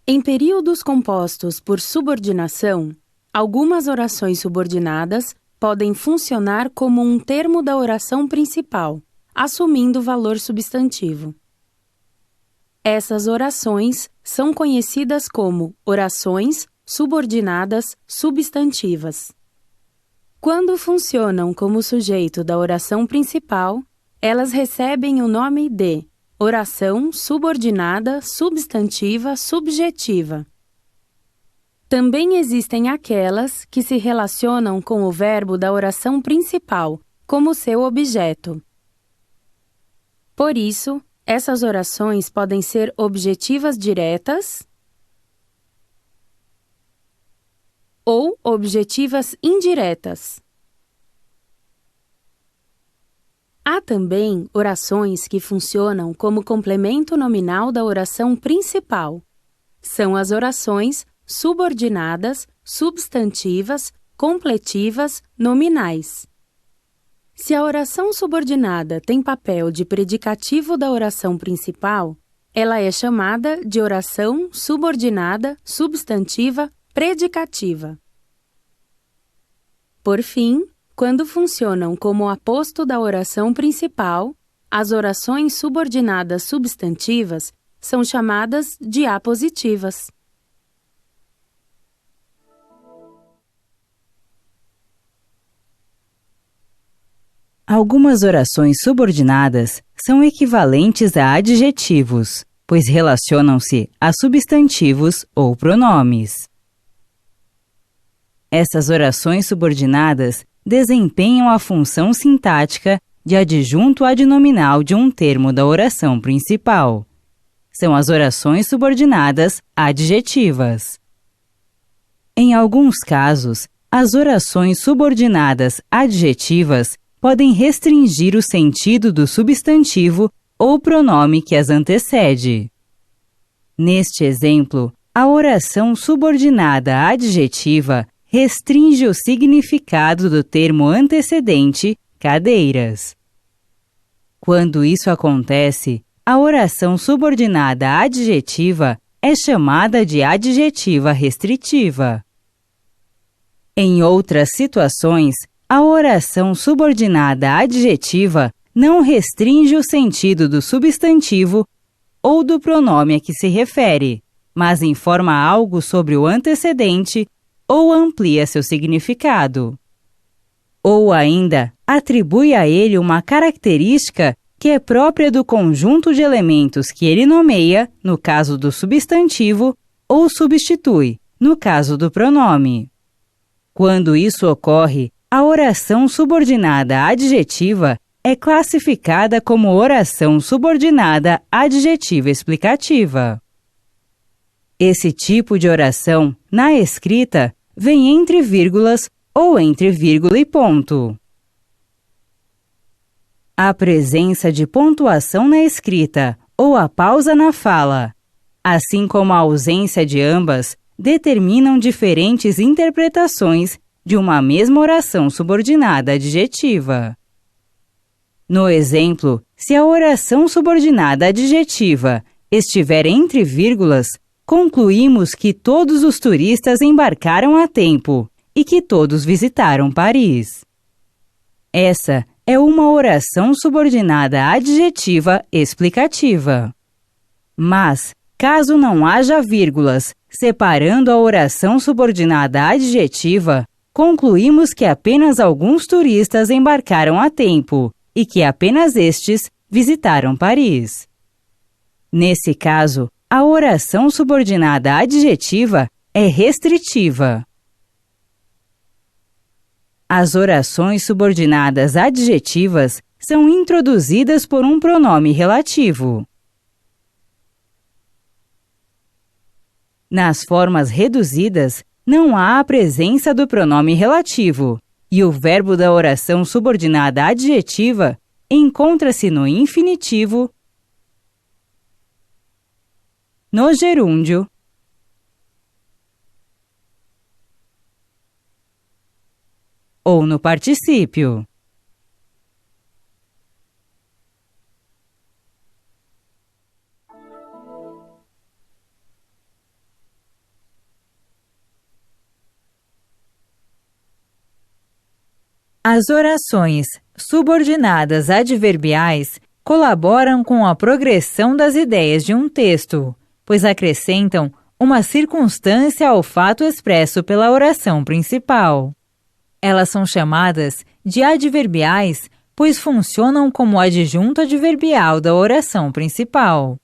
Em períodos compostos por subordinação, algumas orações subordinadas podem funcionar como um termo da oração principal, assumindo valor substantivo. Essas orações são conhecidas como orações subordinadas substantivas. Quando funcionam como sujeito da oração principal, elas recebem o nome de oração subordinada substantiva subjetiva. Também existem aquelas que se relacionam com o verbo da oração principal, como seu objeto. Por isso, essas orações podem ser objetivas diretas ou objetivas indiretas. Há também orações que funcionam como complemento nominal da oração principal. São as orações subordinadas, substantivas, completivas, nominais. Se a oração subordinada tem papel de predicativo da oração principal, ela é chamada de oração subordinada substantiva predicativa. Por fim, quando funcionam como aposto da oração principal, as orações subordinadas substantivas são chamadas de apositivas. Algumas orações subordinadas são equivalentes a adjetivos, pois relacionam-se a substantivos ou pronomes. Essas orações subordinadas desempenham a função sintática de adjunto adnominal de um termo da oração principal. São as orações subordinadas adjetivas. Em alguns casos, as orações subordinadas adjetivas podem restringir o sentido do substantivo ou pronome que as antecede. Neste exemplo, a oração subordinada adjetiva restringe o significado do termo antecedente, cadeiras. Quando isso acontece, a oração subordinada adjetiva é chamada de adjetiva restritiva. Em outras situações, a oração subordinada adjetiva não restringe o sentido do substantivo ou do pronome a que se refere, mas informa algo sobre o antecedente ou amplia seu significado. Ou ainda, atribui a ele uma característica que é própria do conjunto de elementos que ele nomeia, no caso do substantivo, ou substitui, no caso do pronome. Quando isso ocorre, a oração subordinada adjetiva é classificada como oração subordinada adjetiva explicativa. Esse tipo de oração, na escrita, vem entre vírgulas ou entre vírgula e ponto. A presença de pontuação na escrita ou a pausa na fala, assim como a ausência de ambas, determinam diferentes interpretações de uma mesma oração subordinada adjetiva. No exemplo, se a oração subordinada adjetiva estiver entre vírgulas, concluímos que todos os turistas embarcaram a tempo e que todos visitaram Paris. Essa é uma oração subordinada adjetiva explicativa. Mas, caso não haja vírgulas separando a oração subordinada adjetiva, concluímos que apenas alguns turistas embarcaram a tempo e que apenas estes visitaram Paris. Nesse caso, a oração subordinada adjetiva é restritiva. As orações subordinadas adjetivas são introduzidas por um pronome relativo. Nas formas reduzidas, não há a presença do pronome relativo, e o verbo da oração subordinada adjetiva encontra-se no infinitivo, no gerúndio ou no particípio. As orações subordinadas adverbiais colaboram com a progressão das ideias de um texto, pois acrescentam uma circunstância ao fato expresso pela oração principal. Elas são chamadas de adverbiais, pois funcionam como adjunto adverbial da oração principal.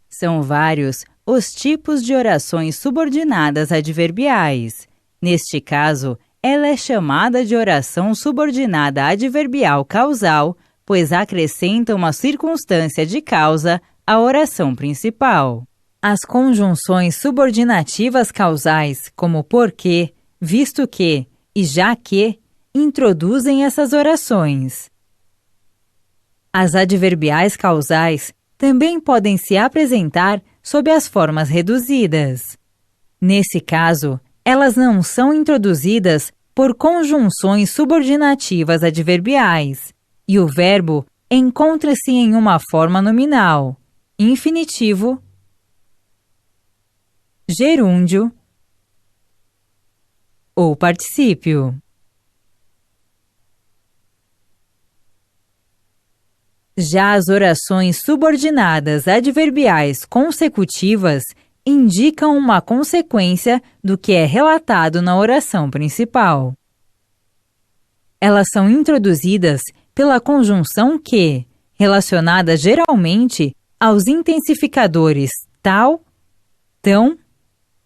São vários os tipos de orações subordinadas adverbiais. Neste caso, ela é chamada de oração subordinada adverbial causal, pois acrescenta uma circunstância de causa à oração principal. As conjunções subordinativas causais, como porque, visto que e já que, introduzem essas orações. As adverbiais causais também podem se apresentar sob as formas reduzidas. Nesse caso, elas não são introduzidas por conjunções subordinativas adverbiais, e o verbo encontra-se em uma forma nominal, infinitivo, gerúndio ou particípio. Já as orações subordinadas adverbiais consecutivas indicam uma consequência do que é relatado na oração principal. Elas são introduzidas pela conjunção que, relacionada geralmente aos intensificadores tal, tão,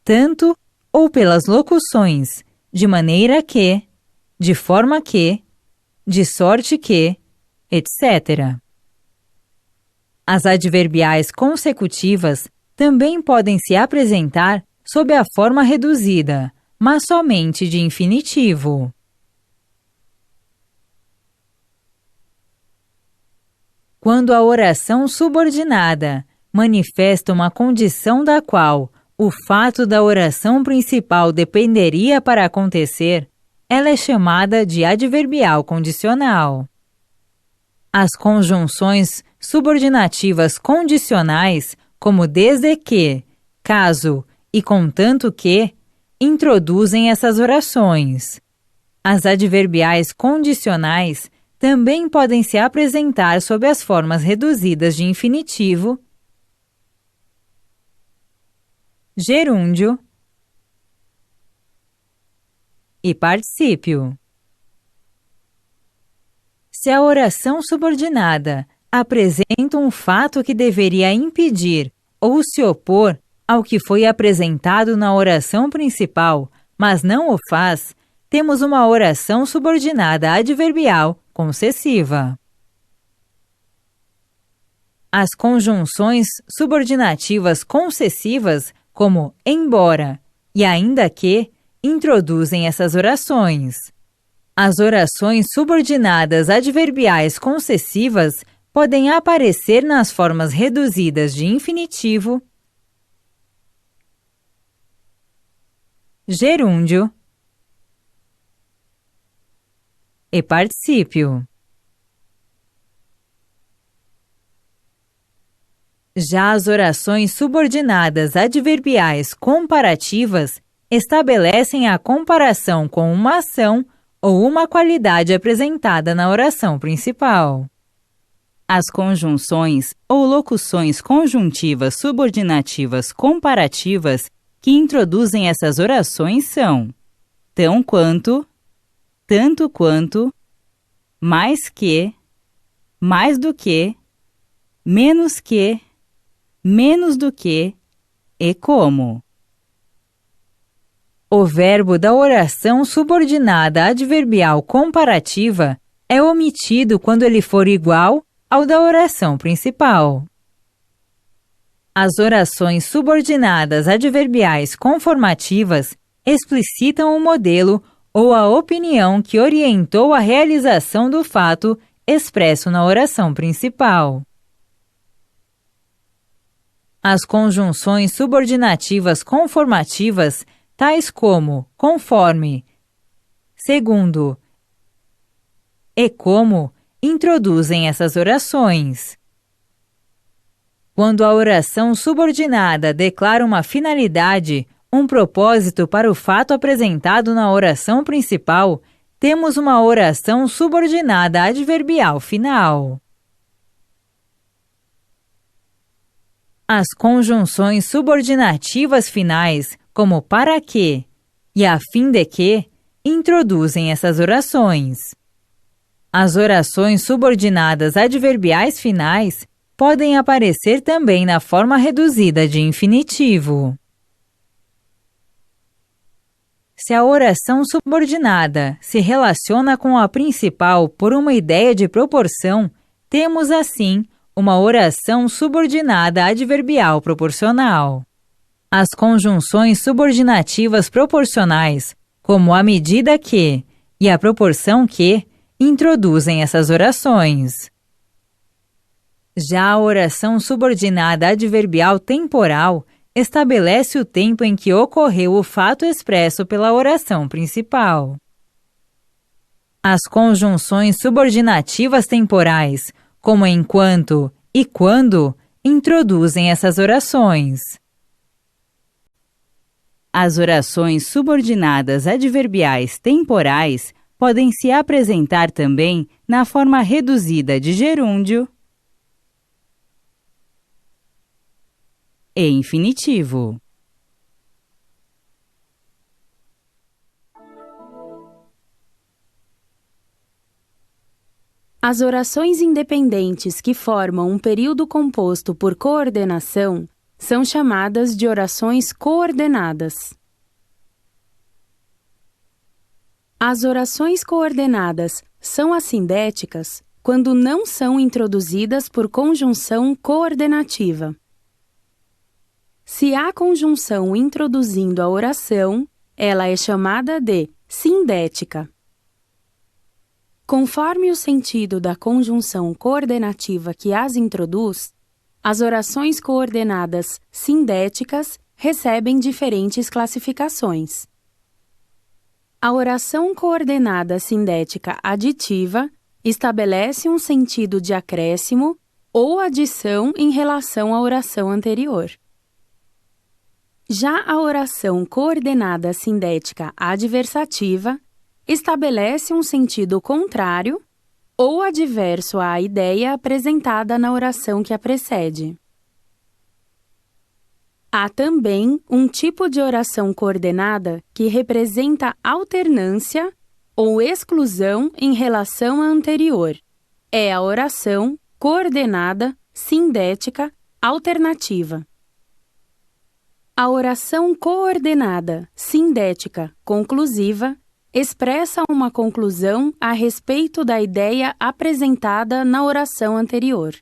tanto ou pelas locuções de maneira que, de forma que, de sorte que, etc. As adverbiais consecutivas também podem se apresentar sob a forma reduzida, mas somente de infinitivo. Quando a oração subordinada manifesta uma condição da qual o fato da oração principal dependeria para acontecer, ela é chamada de adverbial condicional. As conjunções subordinativas condicionais, como desde que, caso e contanto que, introduzem essas orações. As adverbiais condicionais também podem se apresentar sob as formas reduzidas de infinitivo, gerúndio e particípio. Se a oração subordinada apresenta um fato que deveria impedir ou se opor ao que foi apresentado na oração principal, mas não o faz, temos uma oração subordinada adverbial concessiva. As conjunções subordinativas concessivas, como embora e ainda que, introduzem essas orações. As orações subordinadas adverbiais concessivas podem aparecer nas formas reduzidas de infinitivo, gerúndio e particípio. Já as orações subordinadas adverbiais comparativas estabelecem a comparação com uma ação ou uma qualidade apresentada na oração principal. As conjunções ou locuções conjuntivas subordinativas comparativas que introduzem essas orações são tão quanto, tanto quanto, mais que, mais do que, menos do que e como. O verbo da oração subordinada adverbial comparativa é omitido quando ele for igual ao da oração principal. As orações subordinadas adverbiais conformativas explicitam o modelo ou a opinião que orientou a realização do fato expresso na oração principal. As conjunções subordinativas conformativas, tais como conforme, segundo e como, introduzem essas orações. Quando a oração subordinada declara uma finalidade, um propósito para o fato apresentado na oração principal, temos uma oração subordinada adverbial final. As conjunções subordinativas finais, como para que e a fim de que, introduzem essas orações. As orações subordinadas adverbiais finais podem aparecer também na forma reduzida de infinitivo. Se a oração subordinada se relaciona com a principal por uma ideia de proporção, temos assim uma oração subordinada adverbial proporcional. As conjunções subordinativas proporcionais, como a medida que e a proporção que, introduzem essas orações. Já a oração subordinada adverbial temporal estabelece o tempo em que ocorreu o fato expresso pela oração principal. As conjunções subordinativas temporais, como enquanto e quando, introduzem essas orações. As orações subordinadas adverbiais temporais podem se apresentar também na forma reduzida de gerúndio e infinitivo. As orações independentes que formam um período composto por coordenação são chamadas de orações coordenadas. As orações coordenadas são assindéticas quando não são introduzidas por conjunção coordenativa. Se há conjunção introduzindo a oração, ela é chamada de sindética. Conforme o sentido da conjunção coordenativa que as introduz, as orações coordenadas sindéticas recebem diferentes classificações. A oração coordenada sindética aditiva estabelece um sentido de acréscimo ou adição em relação à oração anterior. Já a oração coordenada sindética adversativa estabelece um sentido contrário ou adverso à ideia apresentada na oração que a precede. Há também um tipo de oração coordenada que representa alternância ou exclusão em relação à anterior. É a oração coordenada sindética alternativa. A oração coordenada sindética conclusiva expressa uma conclusão a respeito da ideia apresentada na oração anterior.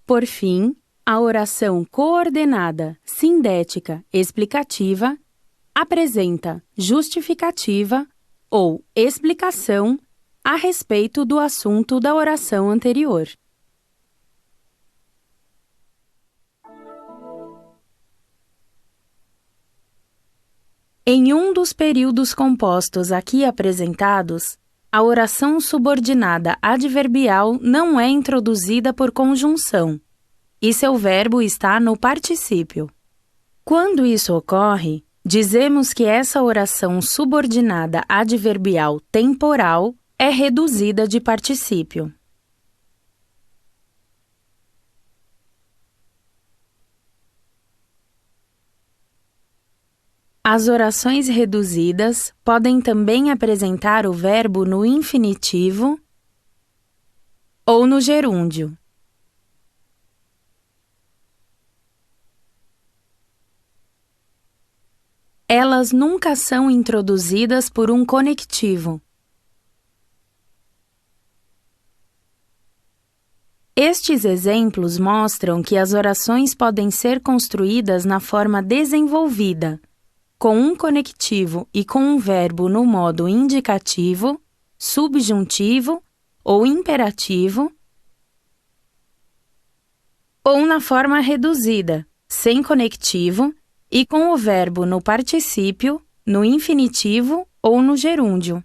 Por fim, a oração coordenada sindética explicativa apresenta justificativa ou explicação a respeito do assunto da oração anterior. Em um dos períodos compostos aqui apresentados, a oração subordinada adverbial não é introduzida por conjunção, e seu verbo está no particípio. Quando isso ocorre, dizemos que essa oração subordinada adverbial temporal é reduzida de particípio. As orações reduzidas podem também apresentar o verbo no infinitivo ou no gerúndio. Elas nunca são introduzidas por um conectivo. Estes exemplos mostram que as orações podem ser construídas na forma desenvolvida, com um conectivo e com um verbo no modo indicativo, subjuntivo ou imperativo, ou na forma reduzida, sem conectivo e com o verbo no particípio, no infinitivo ou no gerúndio.